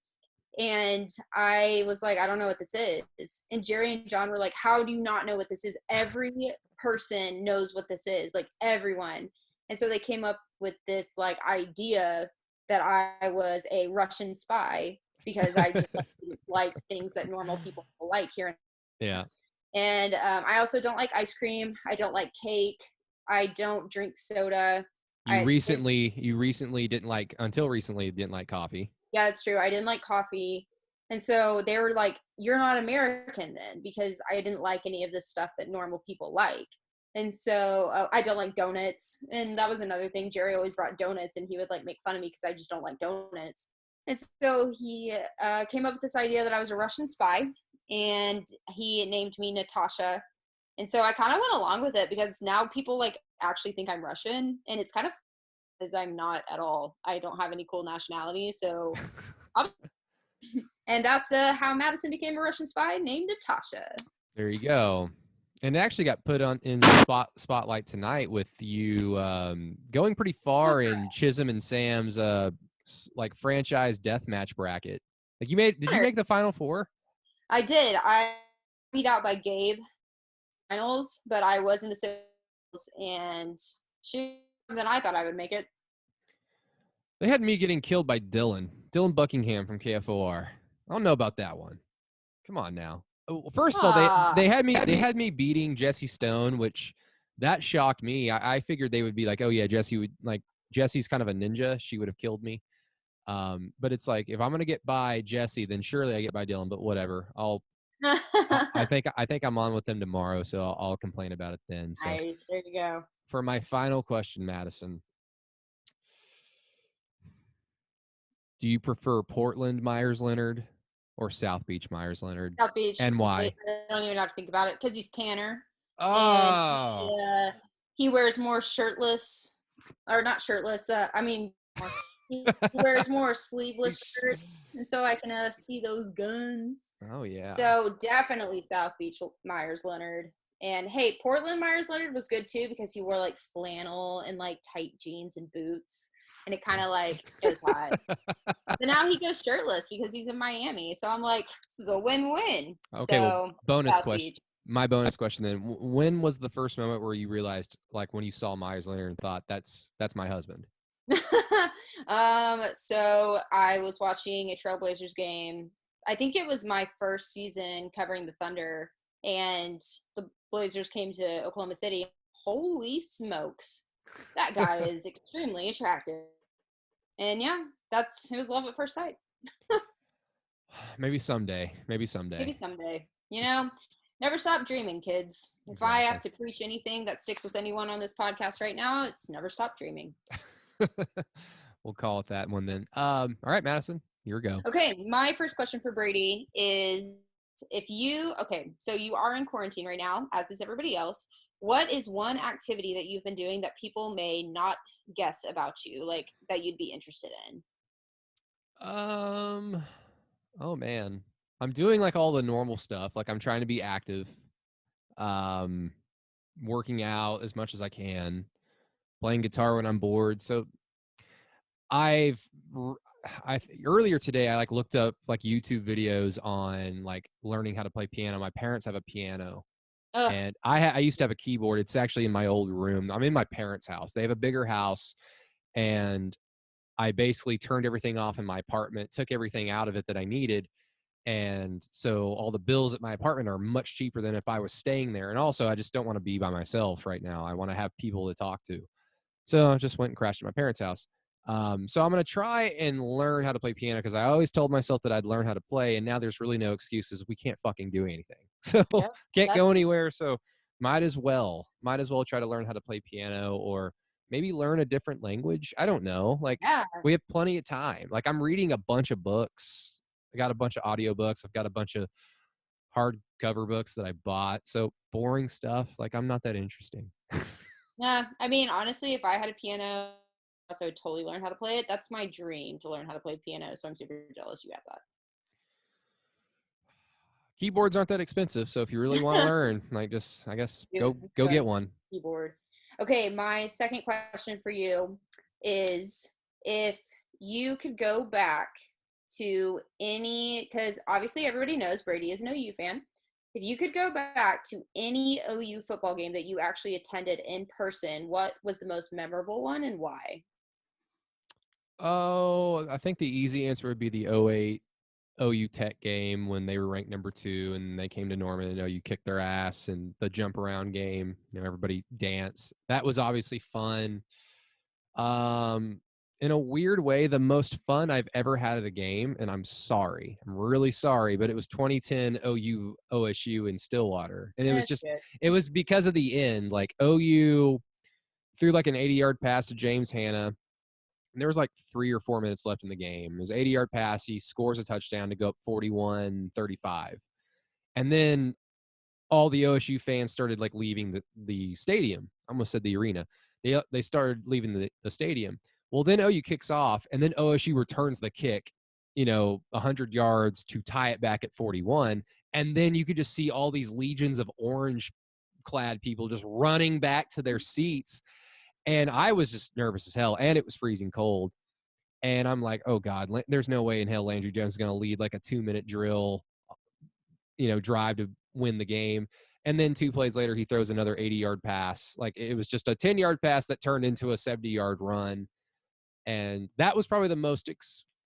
And I was like, I don't know what this is. And Jerry and John were like, how do you not know what this is? Every person knows what this is, like everyone. And so they came up with this like idea that I was a Russian spy because I just like things that normal people like here. Yeah. And I also don't like ice cream. I don't like cake. I don't drink soda. You recently didn't like coffee. Yeah, it's true. I didn't like coffee. And so they were like, you're not American then, because I didn't like any of this stuff that normal people like. And so I don't like donuts. And that was another thing. Jerry always brought donuts, and he would like make fun of me because I just don't like donuts. And so he came up with this idea that I was a Russian spy, and he named me Natasha. And so I kind of went along with it because now people like actually think I'm Russian, and it's kind of because I'm not at all. I don't have any cool nationality. So, and that's how Madysson became a Russian spy named Natasha. There you go. And it actually got put on in spotlight tonight with you going pretty far in Chisholm and Sam's like franchise deathmatch bracket. Like did you make the Final Four? I did. I beat out by Gabe finals, but I was in the singles, and then I thought I would make it. They had me getting killed by Dylan Buckingham from KFOR. I don't know about that one. Come on now. First of all, they had me beating Jesse Stone, which that shocked me. I figured they would be like, oh yeah, Jesse's kind of a ninja. She would have killed me. But it's like, if I'm gonna get by Jesse, then surely I get by Dylan. But whatever. I think I'm on with them tomorrow, so I'll complain about it then. So. Nice. There you go. for my final question, Madison, do you prefer Portland Myers-Leonard or South Beach Myers-Leonard? South Beach. And why? I don't even have to think about it because he's tanner. And Oh. he wears more shirtless, or not shirtless. He wears more sleeveless shirts, and so I can see those guns. Oh, yeah. So definitely South Beach Myers-Leonard. And hey, Portland Myers-Leonard was good too because he wore like flannel and like tight jeans and boots, and it kind of like it was hot. But now he goes shirtless because he's in Miami. So I'm like, this is a win-win. Okay, so, well, bonus South question. Beach. My bonus question then: when was the first moment where you realized, like, when you saw Myers-Leonard and thought, "That's my husband"? So I was watching a Trailblazers game. I think it was my first season covering the Thunder, and the Blazers came to Oklahoma City. Holy smokes, that guy is extremely attractive. And yeah, it was love at first sight. Maybe someday. Maybe someday. You know, never stop dreaming, kids. If I have to preach anything that sticks with anyone on this podcast right now, it's never stop dreaming. We'll call it that one then. All right, Madison, here we go. Okay, my first question for Brady is so you are in quarantine right now, as is everybody else. What is one activity that you've been doing that people may not guess about you, like that you'd be interested in? Oh man. I'm doing like all the normal stuff. Like I'm trying to be active. Working out as much as I can, playing guitar when I'm bored. So I earlier today I like looked up like YouTube videos on like learning how to play piano. My parents have a piano. Ugh. And I used to have a keyboard. It's actually in my old room. I'm in my parents' house. They have a bigger house, and I basically turned everything off in my apartment, took everything out of it that I needed. And so all the bills at my apartment are much cheaper than if I was staying there. And also, I just don't want to be by myself right now. I want to have people to talk to. So I just went and crashed at my parents' house. So I'm going to try and learn how to play piano because I always told myself that I'd learn how to play, and now there's really no excuses. We can't fucking do anything. So can't go anywhere. So might as well try to learn how to play piano or maybe learn a different language. I don't know. Like we have plenty of time. Like I'm reading a bunch of books. I got a bunch of audiobooks. I've got a bunch of hardcover books that I bought. So boring stuff. Like I'm not that interesting. Yeah. I mean, honestly, if I had a piano, I would totally learn how to play it. That's my dream, to learn how to play piano. So I'm super jealous you have that. Keyboards aren't that expensive, so if you really want to learn, like just I guess go get one. Keyboard. Okay, my second question for you is if you could go back to because obviously everybody knows Brady is an OU fan. If you could go back to any OU football game that you actually attended in person, what was the most memorable one and why? Oh, I think the easy answer would be the 08 OU Tech game when they were ranked number 2 and they came to Norman and OU kicked their ass, and the jump around game, everybody dance. That was obviously fun. In a weird way, the most fun I've ever had at a game, and I'm really sorry, but it was 2010 OU OSU in Stillwater. And it was because of the end. Like OU threw like an 80-yard pass to James Hanna. And there was like 3 or 4 minutes left in the game. It was an 80-yard pass. He scores a touchdown to go up 41-35. And then all the OSU fans started like leaving the stadium. I almost said the arena. They started leaving the stadium. Well, then OU kicks off, and then OSU returns the kick, 100 yards to tie it back at 41. And then you could just see all these legions of orange-clad people just running back to their seats. And I was just nervous as hell, and it was freezing cold. And I'm like, oh, God, there's no way in hell Landry Jones is going to lead like a 2-minute drill, drive to win the game. And then 2 plays later, he throws another 80-yard pass. Like it was just a 10-yard pass that turned into a 70-yard run. And that was probably the most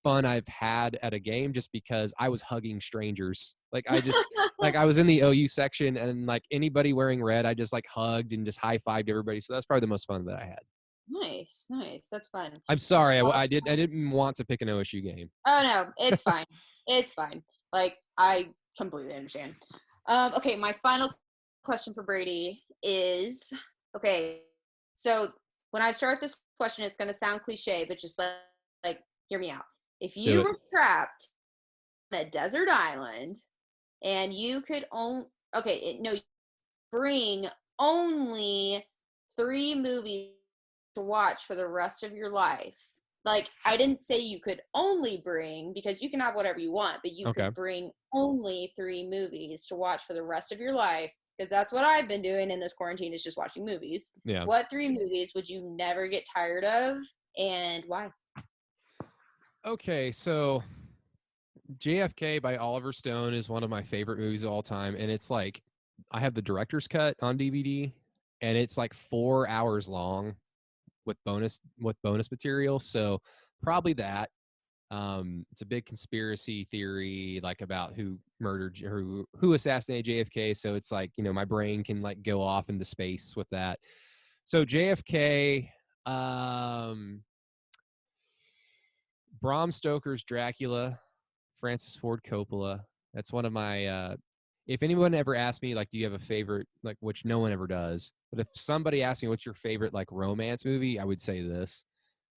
fun I've had at a game, just because I was hugging strangers. Like I just like I was in the OU section, and like anybody wearing red, I just like hugged and just high-fived everybody. So that's probably the most fun that I had. Nice. That's fun. I'm sorry, I didn't want to pick an OSU game. Oh no, it's fine. It's fine. Like I completely understand. Okay, my final question for Brady is, okay, So when I start this question, it's going to sound cliche, but just like hear me out. If Do you it. were trapped on a desert island and you could bring only 3 movies to watch for the rest of your life. Like, I didn't say you could only bring, because you can have whatever you want, but you Okay. could bring only 3 movies to watch for the rest of your life, because that's what I've been doing in this quarantine, is just watching movies. Yeah. What 3 movies would you never get tired of, and why? Okay, so JFK by Oliver Stone is one of my favorite movies of all time, and it's like I have the director's cut on DVD, and it's like 4 hours long with bonus material. So probably that. It's a big conspiracy theory, like about who murdered or who assassinated JFK. So it's like, my brain can like go off into space with that. So JFK, Bram Stoker's Dracula, Francis Ford Coppola. That's one of my, if anyone ever asked me, like, do you have a favorite, like, which no one ever does, but if somebody asked me what's your favorite, like, romance movie, I would say this.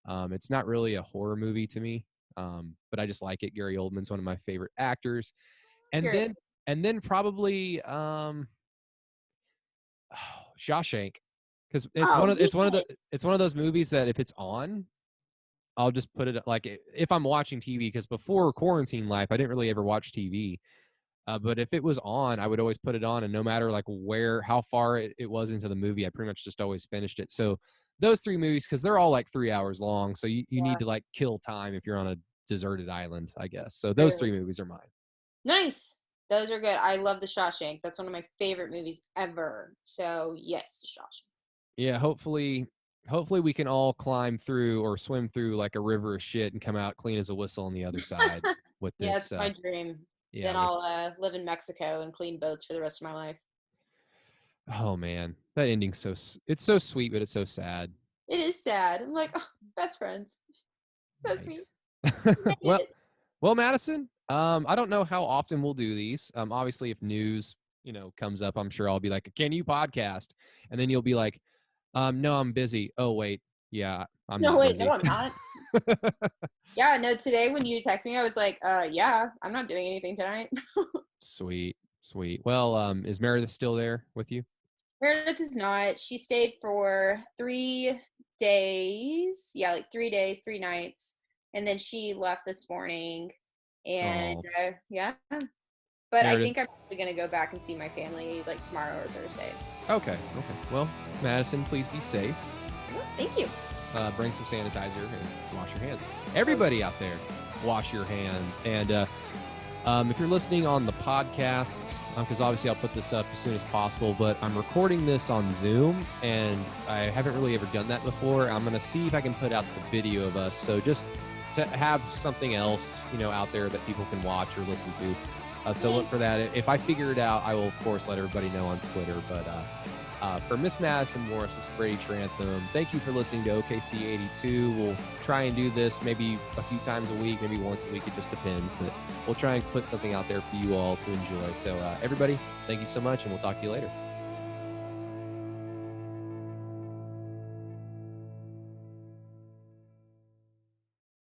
It's not really a horror movie to me, but I just like it. Gary Oldman's one of my favorite actors. And then probably Shawshank, because it's one of those movies that if it's on, I'll just put it, like, if I'm watching TV, because before quarantine life, I didn't really ever watch TV. But if it was on, I would always put it on, and no matter like how far it was into the movie, I pretty much just always finished it. So those 3 movies, because they're all like 3 hours long, so you need to like kill time if you're on a deserted island, I guess. So those 3 movies are mine. Nice. Those are good. I love The Shawshank. That's one of my favorite movies ever. So yes, The Shawshank. Yeah, hopefully we can all climb through or swim through like a river of shit and come out clean as a whistle on the other side with this. Yeah, it's my dream. Yeah, then I'll live in Mexico and clean boats for the rest of my life. Oh man, that ending's it's so sweet, but it's so sad. It is sad. I'm like, oh, best friends. So sweet. Well, Madysson, I don't know how often we'll do these. Obviously, if news, comes up, I'm sure I'll be like, "Can you podcast?" And then you'll be like, "No, I'm busy." Oh wait, yeah, I'm not busy. No, I'm not. Yeah, no. Today when you texted me, I was like, yeah, I'm not doing anything tonight." Sweet. Well, is Meredith still there with you? Meredith is not. She stayed for 3 days. Yeah, like 3 days, 3 nights. And then she left this morning. And yeah. But Meredith. I think I'm actually going to go back and see my family like tomorrow or Thursday. Okay. Well, Madysson, please be safe. Thank you. Bring some sanitizer and wash your hands. Everybody out there, wash your hands. And if you're listening on the podcast, because obviously I'll put this up as soon as possible, but I'm recording this on Zoom, and I haven't really ever done that before. I'm going to see if I can put out the video of us. So just to have something else, out there that people can watch or listen to. So look for that. If I figure it out, I will, of course, let everybody know on Twitter. But for Miss Madysson Morris, this is Brady Trantham. Thank you for listening to OKC-82. We'll try and do this maybe a few times a week, maybe once a week. It just depends. But we'll try and put something out there for you all to enjoy. So everybody, thank you so much, and we'll talk to you later.